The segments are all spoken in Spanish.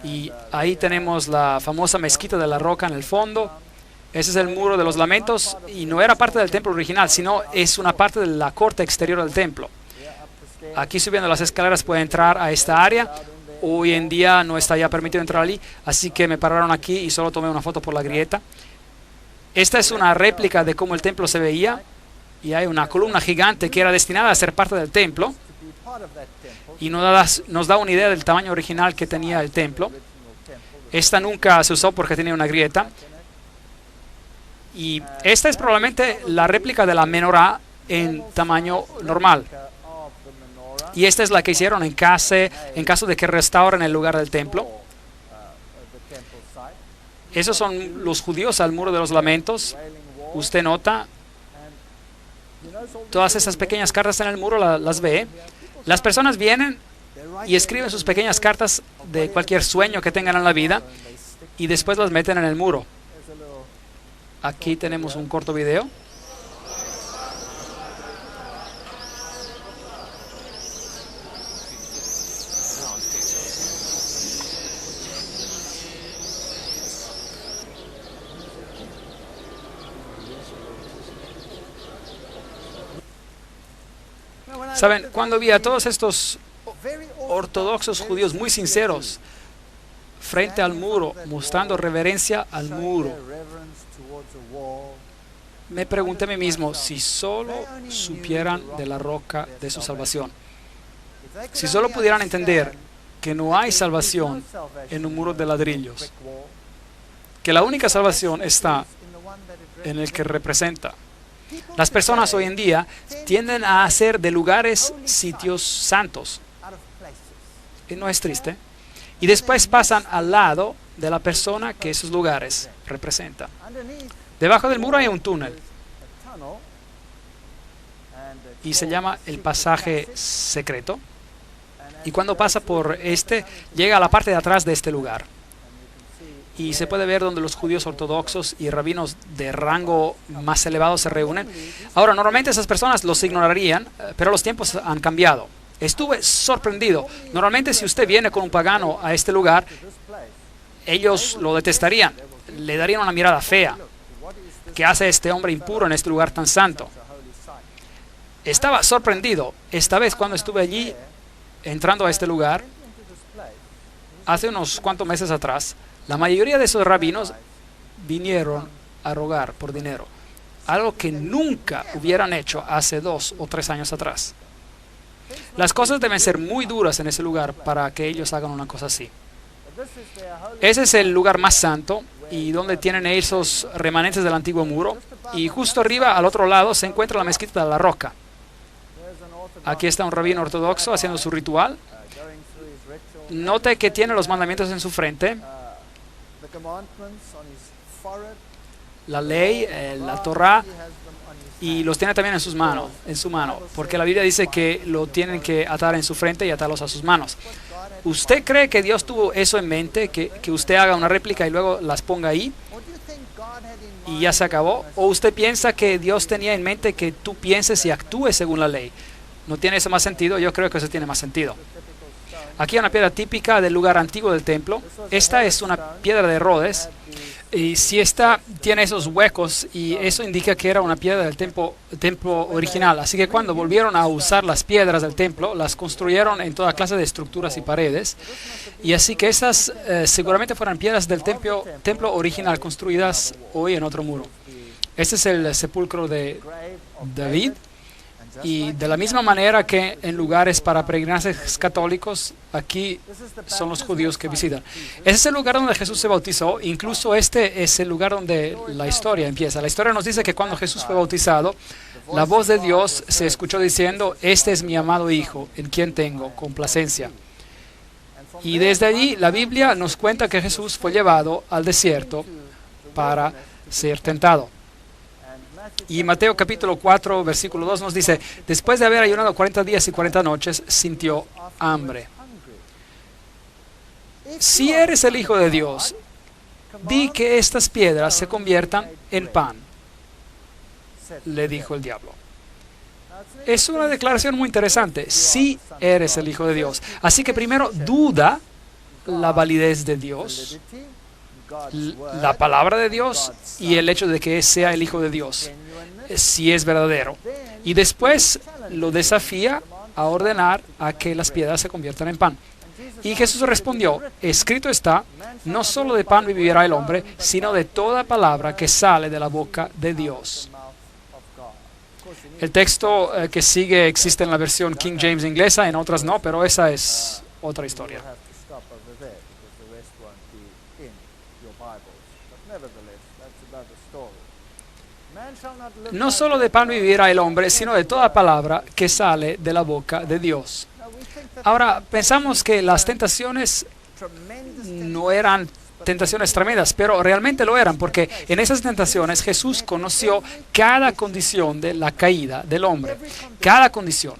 Y ahí tenemos la famosa mezquita de la roca en el fondo. Ese es el muro de los lamentos y no era parte del templo original, sino es una parte de la corte exterior del templo. Aquí subiendo las escaleras puede entrar a esta área. Hoy en día no está ya permitido entrar allí, así que me pararon aquí y solo tomé una foto por la grieta. Esta es una réplica de cómo el templo se veía y hay una columna gigante que era destinada a ser parte del templo y nos da una idea del tamaño original que tenía el templo. Esta nunca se usó porque tenía una grieta. Y esta es probablemente la réplica de la menorá en tamaño normal. Y esta es la que hicieron en caso de que restauren el lugar del templo. Esos son los judíos al muro de los lamentos. Usted nota todas esas pequeñas cartas en el muro, las ve. Las personas vienen y escriben sus pequeñas cartas de cualquier sueño que tengan en la vida y después las meten en el muro. Aquí tenemos un corto video. Saben, cuando vi a todos estos ortodoxos judíos muy sinceros frente al muro, mostrando reverencia al muro, me pregunté a mí mismo si solo supieran de la roca de su salvación, si solo pudieran entender que no hay salvación en un muro de ladrillos, que la única salvación está en el que representa. Las personas hoy en día tienden a hacer de lugares sitios santos. Y no es triste. Y después pasan al lado de la persona que esos lugares representan. Debajo del muro hay un túnel. Y se llama el pasaje secreto. Y cuando pasa por llega a la parte de atrás de este lugar. Y se puede ver donde los judíos ortodoxos y rabinos de rango más elevado se reúnen. Ahora, normalmente esas personas los ignorarían, pero los tiempos han cambiado. Estuve sorprendido. Normalmente si usted viene con un pagano a este lugar, ellos lo detestarían. Le darían una mirada fea. ¿Qué hace este hombre impuro en este lugar tan santo? Estaba sorprendido. Esta vez cuando estuve allí, entrando a este lugar, hace unos cuantos meses atrás, la mayoría de esos rabinos vinieron a rogar por dinero, algo que nunca hubieran hecho hace 2 o 3 años atrás. Las cosas deben ser muy duras en ese lugar para que ellos hagan una cosa así. Ese es el lugar más santo y donde tienen esos remanentes del antiguo muro. Y justo arriba, al otro lado, se encuentra la mezquita de la roca. Aquí está un rabino ortodoxo haciendo su ritual. Note que tiene los mandamientos en su frente. La ley, la Torá, y los tiene también en su mano, porque la Biblia dice que lo tienen que atar en su frente y atarlos a sus manos. ¿Usted cree que Dios tuvo eso en mente, que usted haga una réplica y luego las ponga ahí y ya se acabó? ¿O usted piensa que Dios tenía en mente que tú pienses y actúes según la ley? ¿No tiene eso más sentido? Yo creo que eso tiene más sentido. Aquí hay una piedra típica del lugar antiguo del templo. Esta es una piedra de Rhodes. Y si esta tiene esos huecos, y eso indica que era una piedra del templo original. Así que cuando volvieron a usar las piedras del templo, las construyeron en toda clase de estructuras y paredes. Y así que esas seguramente fueran piedras del templo original construidas hoy en otro muro. Este es el sepulcro de David. Y de la misma manera que en lugares para peregrinajes católicos, aquí son los judíos que visitan. Ese es el lugar donde Jesús se bautizó. Incluso este es el lugar donde la historia empieza. La historia nos dice que cuando Jesús fue bautizado, la voz de Dios se escuchó diciendo: "Este es mi amado Hijo, en quien tengo complacencia". Y desde allí la Biblia nos cuenta que Jesús fue llevado al desierto para ser tentado. Y Mateo capítulo 4, versículo 2 nos dice: después de haber ayunado 40 días y 40 noches, sintió hambre. Si eres el Hijo de Dios, di que estas piedras se conviertan en pan, le dijo el diablo. Es una declaración muy interesante. Si eres el Hijo de Dios. Así que primero duda la validez de Dios, la palabra de Dios y el hecho de que sea el Hijo de Dios, si es verdadero. Y después lo desafía a ordenar a que las piedras se conviertan en pan. Y Jesús respondió, escrito está, no solo de pan vivirá el hombre, sino de toda palabra que sale de la boca de Dios. El texto que sigue existe en la versión King James inglesa, en otras no, pero esa es otra historia. No solo de pan vivirá el hombre, sino de toda palabra que sale de la boca de Dios. Ahora, pensamos que las tentaciones no eran tentaciones tremendas, pero realmente lo eran, porque en esas tentaciones Jesús conoció cada condición de la caída del hombre, cada condición.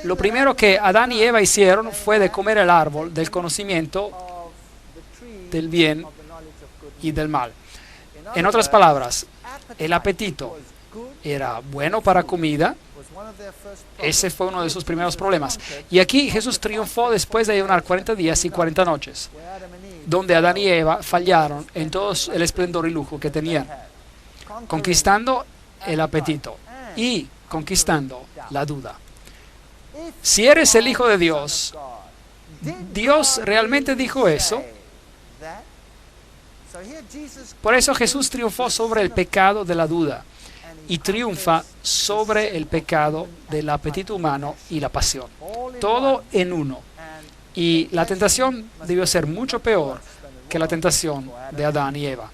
Lo primero que Adán y Eva hicieron fue de comer el árbol del conocimiento del bien y del mal. En otras palabras, el apetito era bueno para comida. Ese fue uno de sus primeros problemas. Y aquí Jesús triunfó después de ayunar 40 días y 40 noches, donde Adán y Eva fallaron en todo el esplendor y lujo que tenían, conquistando el apetito y conquistando la duda. Si eres el Hijo de Dios, ¿Dios realmente dijo eso? Por eso Jesús triunfó sobre el pecado de la duda y triunfa sobre el pecado del apetito humano y la pasión. Todo en uno. Y la tentación debió ser mucho peor que la tentación de Adán y Eva.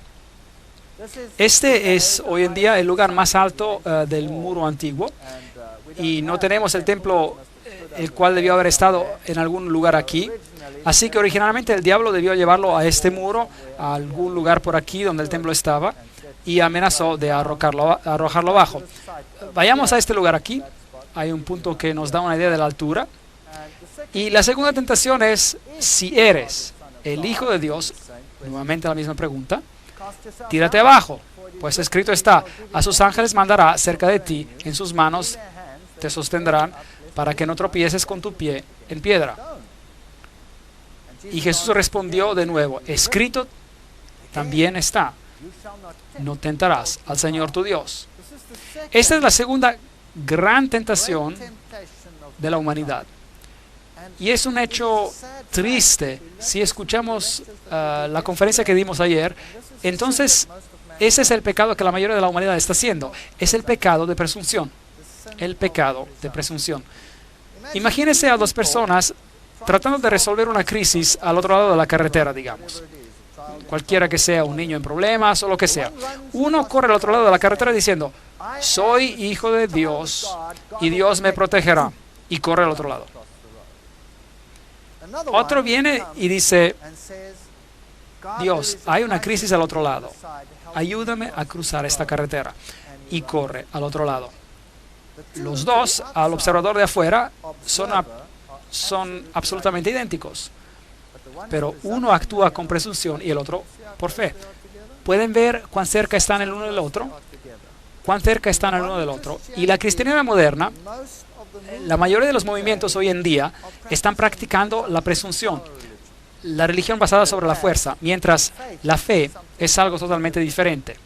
Este es hoy en día el lugar más alto del muro antiguo, y no tenemos el templo, el cual debió haber estado en algún lugar aquí. Así que originalmente el diablo debió llevarlo a este muro, a algún lugar por aquí donde el templo estaba, y amenazó de arrojarlo abajo. Vayamos a este lugar aquí. Hay un punto que nos da una idea de la altura. Y la segunda tentación es, si eres el Hijo de Dios, nuevamente la misma pregunta, tírate abajo, pues escrito está, a sus ángeles mandará cerca de ti, en sus manos te sostendrán, para que no tropieces con tu pie en piedra. Y Jesús respondió de nuevo, escrito también está, no tentarás al Señor tu Dios. Esta es la segunda gran tentación de la humanidad. Y es un hecho triste. Si escuchamos la conferencia que dimos ayer, entonces ese es el pecado que la mayoría de la humanidad está haciendo. Es el pecado de presunción. El pecado de presunción. Imagínense a dos personas tratando de resolver una crisis al otro lado de la carretera, digamos. Cualquiera que sea, un niño en problemas o lo que sea. Uno corre al otro lado de la carretera diciendo, soy hijo de Dios y Dios me protegerá. Y corre al otro lado. Otro viene y dice, Dios, hay una crisis al otro lado. Ayúdame a cruzar esta carretera. Y corre al otro lado. Los dos, al observador de afuera, son absolutamente idénticos. Pero uno actúa con presunción y el otro por fe. ¿Pueden ver cuán cerca están el uno del otro? ¿Cuán cerca están el uno del otro? Y la cristiandad moderna, la mayoría de los movimientos hoy en día están practicando la presunción, la religión basada sobre la fuerza, mientras la fe es algo totalmente diferente.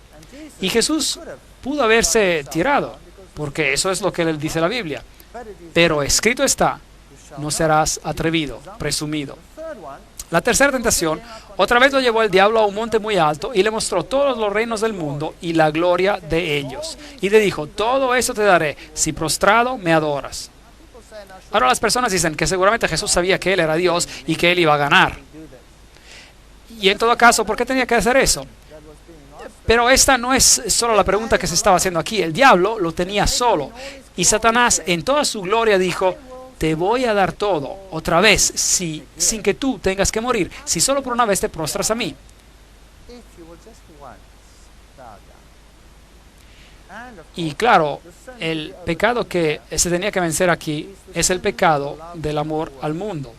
Y Jesús pudo haberse tirado, porque eso es lo que dice la Biblia. Pero escrito está, no serás atrevido, presumido. La tercera tentación, otra vez lo llevó el diablo a un monte muy alto y le mostró todos los reinos del mundo y la gloria de ellos. Y le dijo, todo eso te daré si prostrado me adoras. Ahora las personas dicen que seguramente Jesús sabía que Él era Dios y que Él iba a ganar. Y en todo caso, ¿por qué tenía que hacer eso? Pero esta no es solo la pregunta que se estaba haciendo aquí. El diablo lo tenía solo. Y Satanás en toda su gloria dijo, te voy a dar todo, otra vez, sin que tú tengas que morir, si solo por una vez te prostras a mí. Y claro, el pecado que se tenía que vencer aquí es el pecado del amor al mundo.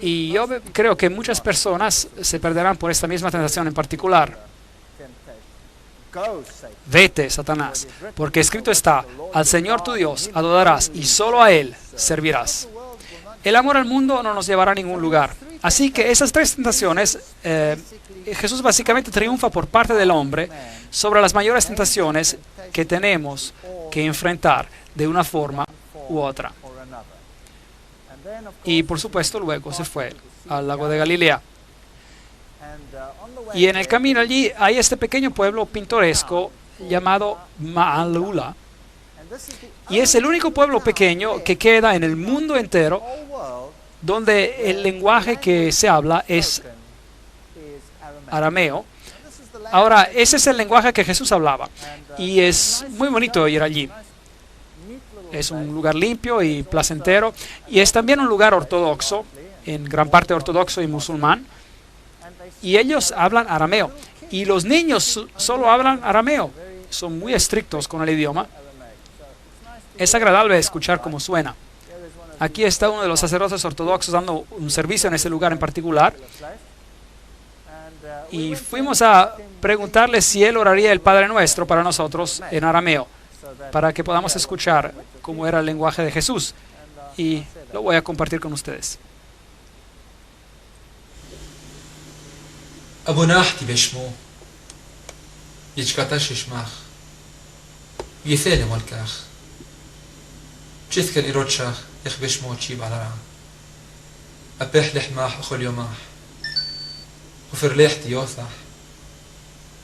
Y yo creo que muchas personas se perderán por esta misma tentación en particular. Vete, Satanás, porque escrito está, al Señor tu Dios adorarás y solo a Él servirás. El amor al mundo no nos llevará a ningún lugar. Así que esas tres tentaciones, Jesús básicamente triunfa por parte del hombre sobre las mayores tentaciones que tenemos que enfrentar de una forma u otra. Y por supuesto luego se fue al lago de Galilea. Y en el camino allí hay este pequeño pueblo pintoresco llamado Maalula. Y es el único pueblo pequeño que queda en el mundo entero donde el lenguaje que se habla es arameo. Ahora, ese es el lenguaje que Jesús hablaba. Y es muy bonito ir allí. Es un lugar limpio y placentero. Y es también un lugar ortodoxo, en gran parte ortodoxo y musulmán. Y ellos hablan arameo. Y los niños solo hablan arameo. Son muy estrictos con el idioma. Es agradable escuchar cómo suena. Aquí está uno de los sacerdotes ortodoxos dando un servicio en ese lugar en particular. Y fuimos a preguntarle si él oraría el Padre Nuestro para nosotros en arameo, para que podamos escuchar cómo era el lenguaje de Jesús. Y lo voy a compartir con ustedes. Abonahti beshmo, yechkatash ishmach, yithele molkach, chithkel irochach, ich beshmo chib alara, apeh lehmach achol yomach, وفرليحتي يوثح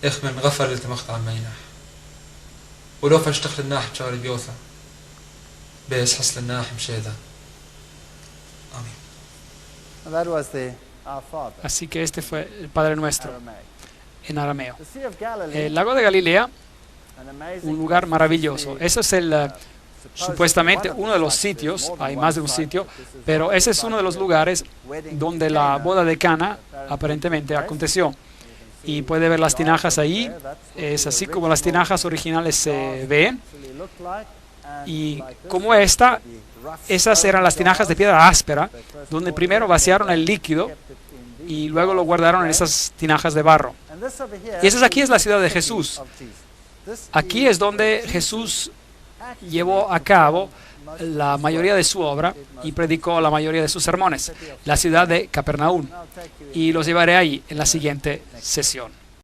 إخ من غفر التمخت عن مينح ولو فاشتخل الناح بشغل بيوثا بيس حصل الناح مشيدا آمين. Así que este fue el Padre Nuestro en arameo. El lago de Galilea, un lugar maravilloso. Ese es supuestamente uno de los sitios, hay más de un sitio, pero ese es uno de los lugares donde la boda de Cana aparentemente aconteció. Y puede ver las tinajas ahí, es así como las tinajas originales se ven. Y como esas eran las tinajas de piedra áspera, donde primero vaciaron el líquido y luego lo guardaron en esas tinajas de barro. Y esa aquí es la ciudad de Jesús. Aquí es donde Jesús llevó a cabo la mayoría de su obra y predicó la mayoría de sus sermones, la ciudad de Capernaum. Y los llevaré ahí en la siguiente sesión.